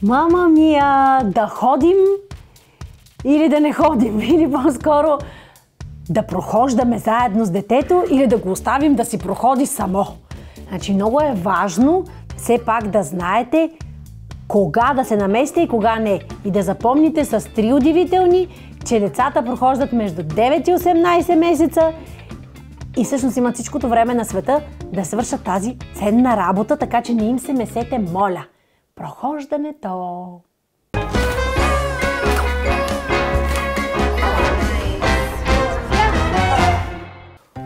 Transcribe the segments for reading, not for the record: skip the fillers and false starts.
Мама мия, да ходим или да не ходим? Или по-скоро да прохождаме заедно с детето или да го оставим да си проходи само? Значи много е важно все пак да знаете кога да се намесите и кога не. И да запомните с 3 удивителни, че децата прохождат между 9 и 18 месеца и всъщност имат всичкото време на света да свършат тази ценна работа, така че не им се месете, моля. Прохождането!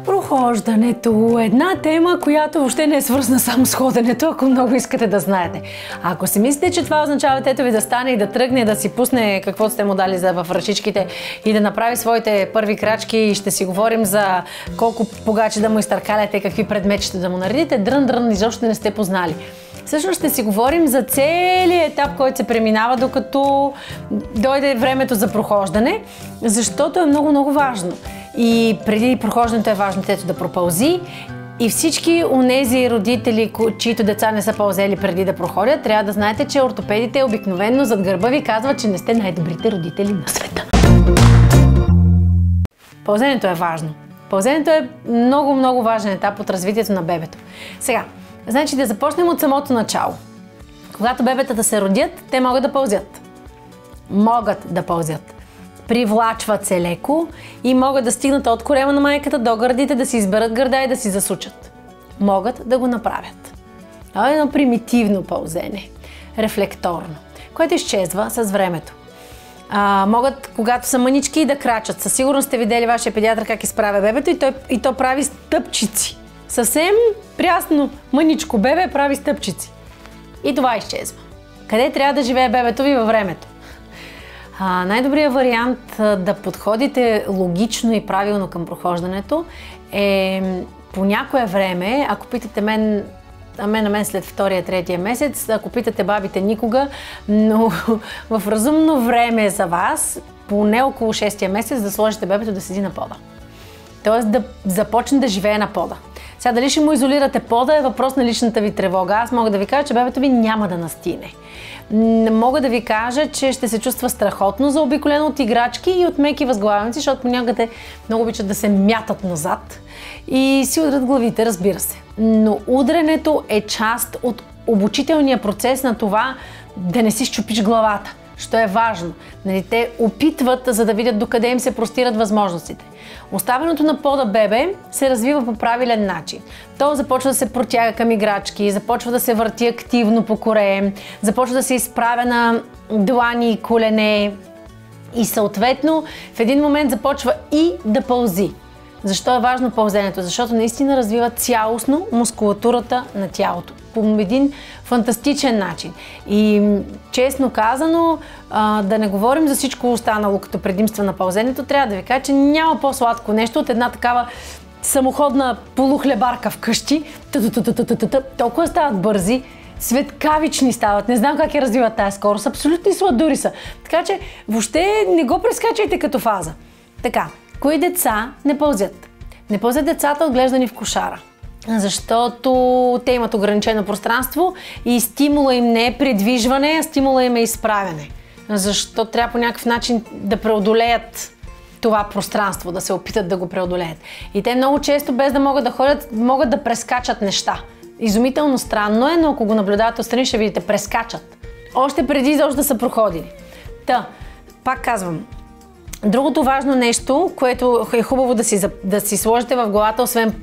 Прохождането. Една тема, която въобще не е свързана само с ходенето, ако много искате да знаете. Ако си мислите, че това означава детето ви да стане и да тръгне, да си пусне каквото сте му дали в ръчичките и да направи своите първи крачки и ще си говорим за колко погачи да му изтъркаляте, какви предметчета да му наредите, дрън, изобщо не сте познали. Всъщност ще си говорим за целият етап, който се преминава, докато дойде времето за прохождане, защото е много важно. И преди прохождането е важно детето да пропълзи и всички онези родители, чието деца не са пълзели преди да проходят, трябва да знаете, че ортопедите обикновено зад гърба ви казват, че не сте най-добрите родители на света. Пълзенето е важно. Пълзенето е много важен етап от развитието на бебето. Сега, значи да започнем от самото начало. Когато бебетата се родят, те могат да пълзят. Могат да пълзят. Привлачват се леко и могат да стигнат от корема на майката до гърдите, да си изберат гърда и да си засучат. Могат да го направят. Това е едно примитивно пълзене, рефлекторно, което изчезва с времето. Могат, когато са мънички, да крачат. Със сигурност сте видели вашия педиатър как изправя бебето и то прави стъпчици. Съвсем прясно мъничко бебе прави стъпчици. И това изчезва. Къде трябва да живее бебето ви във времето? Най-добрият вариант да подходите логично и правилно към прохождането е по някое време, ако питате мен след 2-3 месец, ако питате бабите никога, но в разумно време за вас, поне около 6-я месец, да сложите бебето да седи на пода. Тоест да започне да живее на пода. Сега дали ще му изолирате пода е въпрос на личната ви тревога. Аз мога да ви кажа, че бебето ви няма да настине. Мога да ви кажа, че ще се чувства страхотно заобиколено от играчки и от меки възглавници, защото понякога те много обичат да се мятат назад и си удрят главите, разбира се. Но удренето е част от обучителния процес на това да не си счупиш главата, що е важно. Те опитват, за да видят докъде им се простират възможностите. Оставеното на пода бебе се развива по правилен начин. То започва да се протяга към играчки, започва да се върти активно по коре, започва да се изправя на длани и колене и съответно в един момент започва и да пълзи. Защо е важно пълзенето? Защото наистина развива цялостно мускулатурата на тялото по един фантастичен начин. И честно казано, да не говорим за всичко останало като предимства на пълзенето, трябва да ви кажа, че няма по-сладко нещо от една такава самоходна полухлебарка вкъщи. Толкова стават бързи, светкавични стават. Не знам как я развиват тази скорост. Абсолютни сладури са. Така че въобще не го прескачайте като фаза. Така, кои деца не пълзят? Не пълзят децата, отглеждани в кошара. Защото те имат ограничено пространство и стимула им не е придвижване, а стимула им е изправяне. Защото трябва по някакъв начин да преодолеят това пространство, да се опитат да го преодолеят. И те много често, без да могат да ходят, могат да прескачат неща. Изумително странно е, но ако го наблюдавате отстрани, ще видите, прескачат. Още преди изобщо да са проходили. Пак казвам, другото важно нещо, което е хубаво да си сложите в главата, освен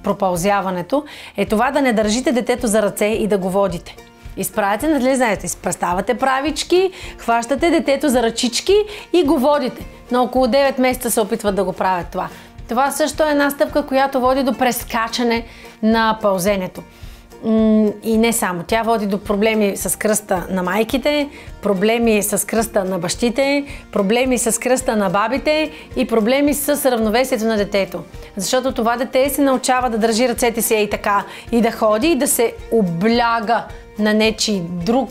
пропълзяването, е това да не държите детето за ръце и да го водите. Изправяте, нали знаете, изпреставате правички, хващате детето за ръчички и го водите. На около 9 месеца се опитват да го правят това. Това също е една стъпка, която води до прескачане на пълзенето. И не само. Тя води до проблеми с кръста на майките, проблеми с кръста на бащите, проблеми с кръста на бабите и проблеми с равновесието на детето. Защото това дете се научава да държи ръцете си и така, и да ходи, и да се обляга на нечий друг,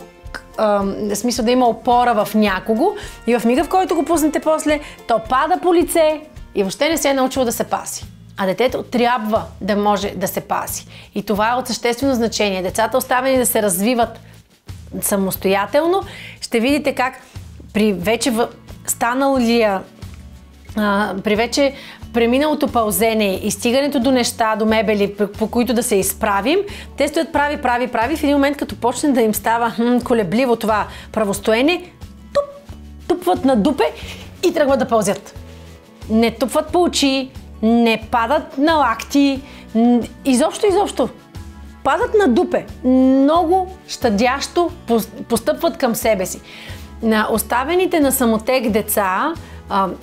в смисъл да има опора в някого, и в мига, в който го пуснете после, то пада по лице и въобще не се е научило да се паси. А детето трябва да може да се паси. И това е от съществено значение. Децата, оставени да се развиват самостоятелно, ще видите как при вече при вече преминалото пълзене и стигането до неща, до мебели, по които да се изправим, те стоят прави. В един момент, като почне да им става колебливо това правостоене, тупват на дупе и тръгват да пълзят. Не тупват по очи, не падат на лакти, изобщо. Падат на дупе. Много щадящо постъпват към себе си. На оставените на самотек деца,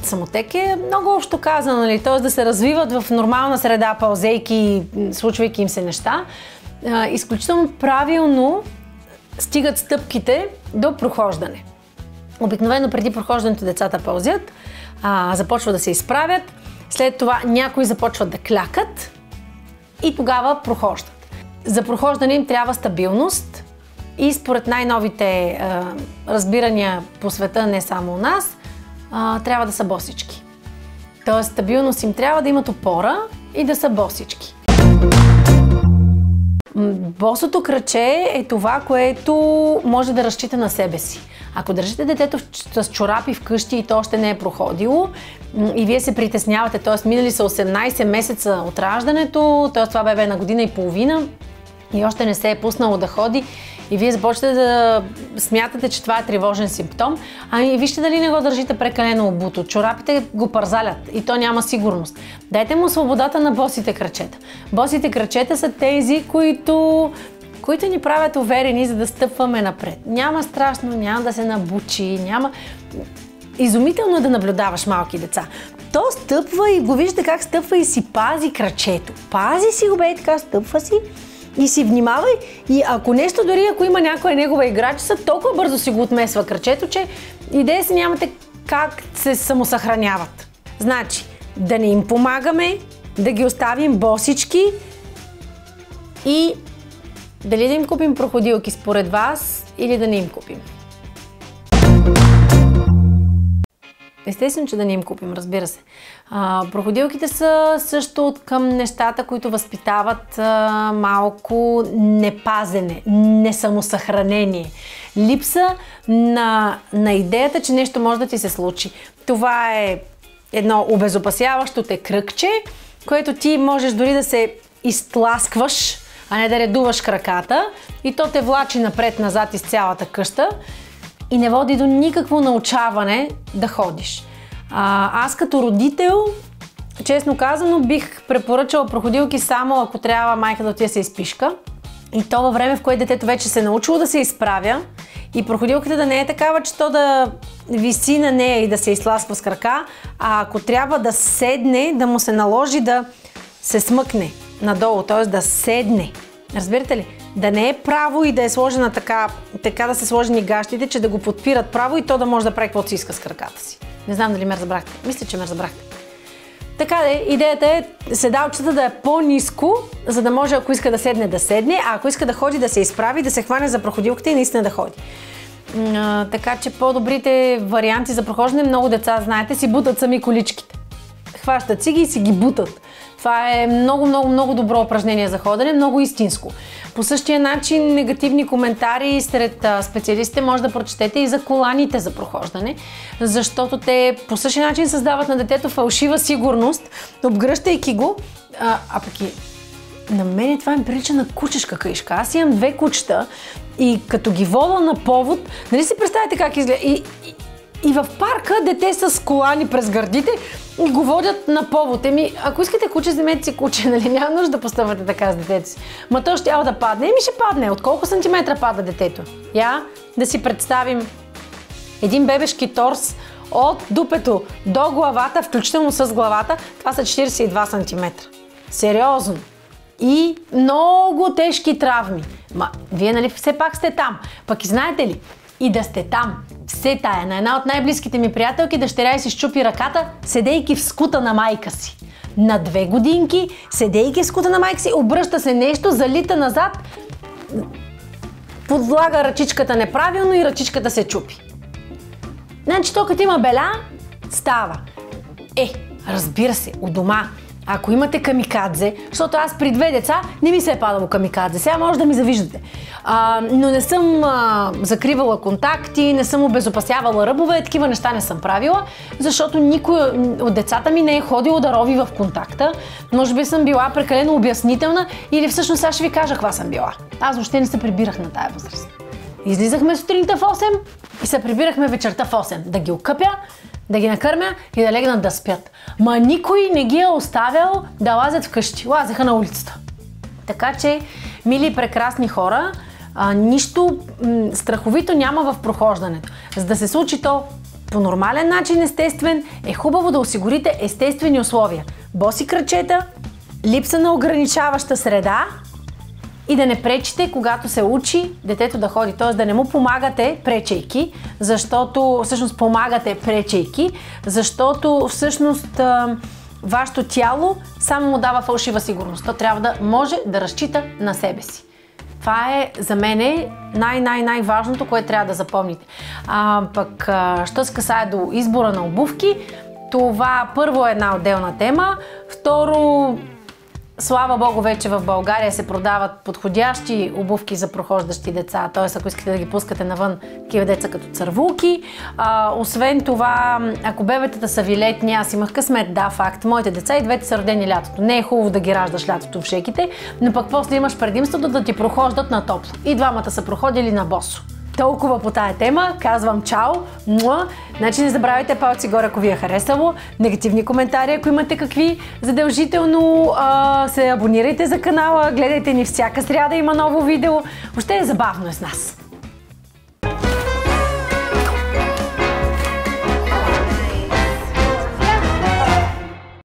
самотек е много общо казано, нали? Т.е. да се развиват в нормална среда, пълзейки, случвайки им се неща, изключително правилно стигат стъпките до прохождане. Обикновено преди прохождането децата пълзят, започват да се изправят, след това някои започват да клякат и тогава прохождат. За прохождане им трябва стабилност и според най-новите разбирания по света, не само у нас, трябва да са босички. Тоест стабилност им трябва да имат опора и да са босички. Босото краче е това, което може да разчита на себе си. Ако държите детето с чорапи вкъщи и то още не е проходило и вие се притеснявате, т.е. минали са 18 месеца от раждането, т.е. това бебе е на година и половина и още не се е пуснало да ходи и вие започвате да смятате, че това е тревожен симптом, вижте дали не го държите прекалено обуто. Чорапите го парзалят и то няма сигурност. Дайте му свободата на босите крачета. Босите крачета са тези, които ни правят уверени, за да стъпваме напред. Няма страшно, няма да се набучи, няма... Изумително е да наблюдаваш малки деца. То стъпва и го виждате как стъпва и си пази крачето. Пази си го, бе, така стъпва си и си внимавай. И ако нещо, дори ако има някоя негова играчица, толкова бързо си го отмесва крачето, че идея си нямате как се самосъхраняват. Значи, да не им помагаме, да ги оставим босички и дали да им купим проходилки според вас или да не им купим? Естествено, че да не им купим, разбира се. Проходилките са също към нещата, които възпитават малко непазене, несамосъхранение. Липса на идеята, че нещо може да ти се случи. Това е едно обезопасяващо те кръгче, което ти можеш дори да се изтласкваш, а не да редуваш краката и то те влачи напред-назад из цялата къща и не води до никакво научаване да ходиш. Аз като родител, честно казано, бих препоръчала проходилки само ако трябва майка да отиде се изпишка и то във време, в което детето вече се е научило да се изправя и проходилката да не е такава, че то да виси на нея и да се изтласква с крака, а ако трябва да седне, да му се наложи да се смъкне надолу, т.е. да седне. Разбирате ли? Да не е право и да е сложена така да се сложени гащите, че да го подпират право и то да може да прави каквото си иска с краката си. Не знам дали ме разбрахте. Мисля, че ме разбрахте. Така де, идеята е седалчето да е по-ниско, за да може, ако иска да седне, а ако иска да ходи, да се изправи, да се хване за проходилката и наистина да ходи. Така че по-добрите варианти за прохождане, много деца, знаете, си бутат сами количките. Хващат си ги и си ги бутат. Това е много добро упражнение за ходене, много истинско. По същия начин негативни коментари сред специалистите може да прочетете и за коланите за прохождане, защото те по същия начин създават на детето фалшива сигурност, обгръщайки го, пък и на мен това ми прилича на кучешка каишка. Аз имам 2 кучета и като ги вода на повод, нали си представите как изглежда? И в парка дете с колани през гърдите и го водят на повод. Ако искате куче, вземете си куче, нали? Няма нужда да постъпвате така с детето си. Ма то ще да падне. Ще падне. От колко сантиметра пада детето? Да си представим един бебешки торс от дупето до главата, включително с главата, това са 42 сантиметра. Сериозно. И много тежки травми. Вие, нали, все пак сте там. Пък и знаете ли, и да сте там, все тая, на една от най-близките ми приятелки, дъщеря й си счупи ръката, седейки в скута на майка си. На 2 годинки, седейки в скута на майка си, обръща се нещо, залита назад, подлага ръчичката неправилно и ръчичката се чупи. Значи, то като има беля, става. Разбира се, у дома, Ако имате камикадзе, защото аз при 2 деца не ми се е падало камикадзе, сега може да ми завиждате. Но не съм закривала контакти, не съм обезопасявала ръбове, такива неща не съм правила, защото никой от децата ми не е ходило да рови в контакта. Може би съм била прекалено обяснителна или всъщност аз ще ви кажа каква съм била. Аз въобще не се прибирах на тая възраст. Излизахме сутринта в 8 и се прибирахме вечерта в 8. Да ги окъпя, да ги накърмя и да легнат да спят. Ма никой не ги е оставял да лазят вкъщи. Лазеха на улицата. Така че, мили и прекрасни хора, нищо страховито няма в прохождането. За да се случи то по нормален начин, естествен, е хубаво да осигурите естествени условия. Боси крачета, липса на ограничаваща среда и да не пречите, когато се учи детето да ходи. Т.е. да не му помагате пречейки, защото всъщност помагате пречейки, защото всъщност вашето тяло само му дава фалшива сигурност. То трябва да може да разчита на себе си. Това е за мен най-важното, което трябва да запомните. Що се касае до избора на обувки, това първо е една отделна тема. Второ, слава Богу, вече в България се продават подходящи обувки за прохождащи деца, т.е. ако искате да ги пускате навън, такива деца като цървулки. Освен това, ако бебетата са ви летни, аз имах късмет, да, факт, моите деца и двете са родени лятото. Не е хубаво да ги раждаш лятото в шеките, но пък после имаш предимството да ти прохождат на топло. И двамата са проходили на босо. Толкова по тая тема. Казвам чао. Значи не забравяйте палци горе, ако ви е харесало. Негативни коментари, ако имате какви. Задължително се абонирайте за канала. Гледайте ни всяка сряда, има ново видео. Въобще е забавно е с нас.